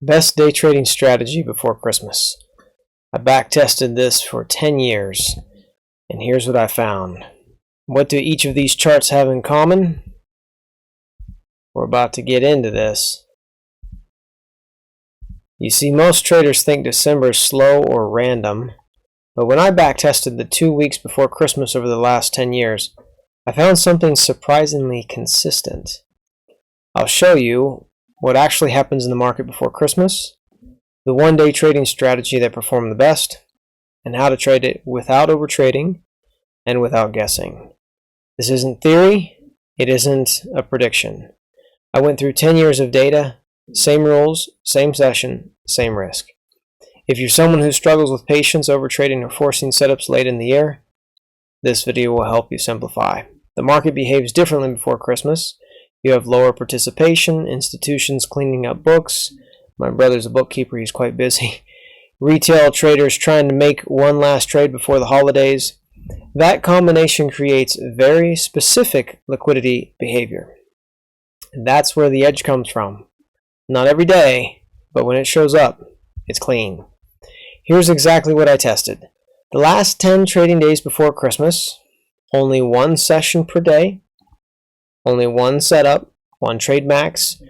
Best day trading strategy before Christmas. I backtested this for 10 years, and here's what I found. What do each of these charts have in common? We're about to get into this. You see, most traders think December is slow or random, but when I backtested the 2 weeks before Christmas over the last 10 years, I found something surprisingly consistent. I'll show you what actually happens in the market before Christmas, the one-day trading strategy that performed the best, and how to trade it without overtrading and without guessing. This isn't theory, it isn't a prediction. I went through 10 years of data, same rules, same session, same risk. If you're someone who struggles with patience, overtrading, or forcing setups late in the year, this video will help you simplify. The market behaves differently before Christmas. You have lower participation, institutions cleaning up books. My brother's a bookkeeper, he's quite busy. Retail traders trying to make one last trade before the holidays. That combination creates very specific liquidity behavior. And that's where the edge comes from. Not every day, but when it shows up, it's clean. Here's exactly what I tested. The last 10 trading days before Christmas, only one session per day, only one setup, one trade max,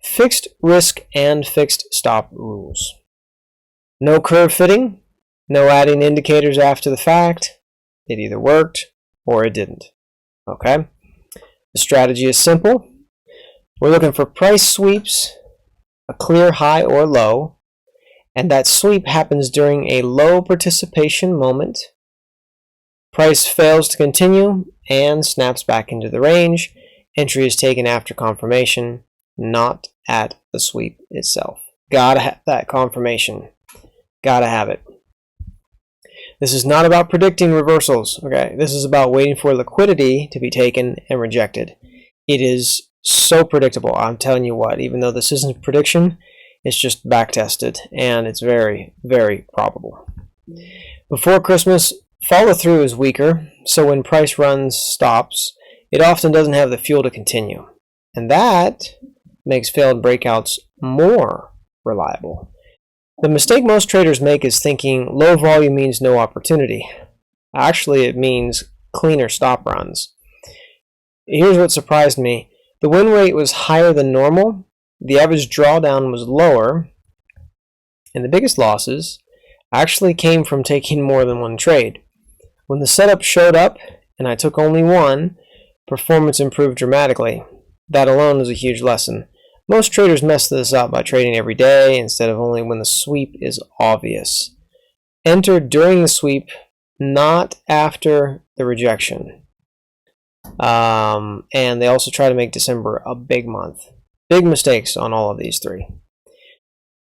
fixed risk and fixed stop rules. No curve fitting, no adding indicators after the fact. It either worked or it didn't. Okay? The strategy is simple. We're looking for price sweeps, a clear high or low, and that sweep happens during a low participation moment. Price fails to continue and snaps back into the range. Entry is taken after confirmation, not at the sweep itself. Gotta have that confirmation. Gotta have it. This is not about predicting reversals, okay? This is about waiting for liquidity to be taken and rejected. It is so predictable, I'm telling you what. Even though this isn't prediction, it's just backtested, and it's very, very probable. Before Christmas, follow through is weaker, so when price runs stops, it often doesn't have the fuel to continue. And that makes failed breakouts more reliable. The mistake most traders make is thinking low volume means no opportunity. Actually, it means cleaner stop runs. Here's what surprised me. The win rate was higher than normal, the average drawdown was lower, and the biggest losses actually came from taking more than one trade. When the setup showed up and I took only one, performance improved dramatically. That alone is a huge lesson. Most traders mess this up by trading every day instead of only when the sweep is obvious. Enter during the sweep, not after the rejection. And they also try to make December a big month. Big mistakes on all of these three.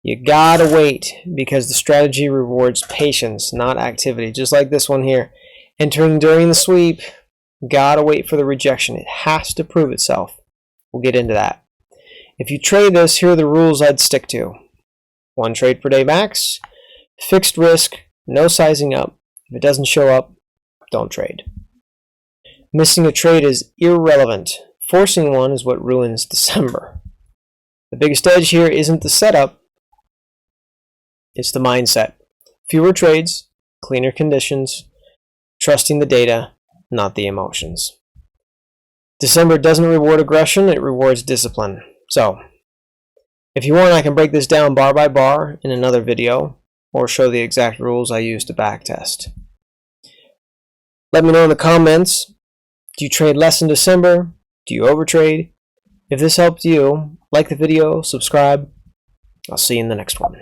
You gotta wait because the strategy rewards patience, not activity. Just like this one here. Entering during the sweep, gotta wait for the rejection. It has to prove itself. We'll get into that. If you trade this, here are the rules I'd stick to. One trade per day max, fixed risk, no sizing up. If it doesn't show up, don't trade. Missing a trade is irrelevant. Forcing one is what ruins December. The biggest edge here isn't the setup, it's the mindset. Fewer trades, cleaner conditions, trusting the data, not the emotions. December doesn't reward aggression, it rewards discipline. So, if you want, I can break this down bar by bar in another video, or show the exact rules I use to backtest. Let me know in the comments, do you trade less in December? Do you overtrade? If this helped you, like the video, subscribe. I'll see you in the next one.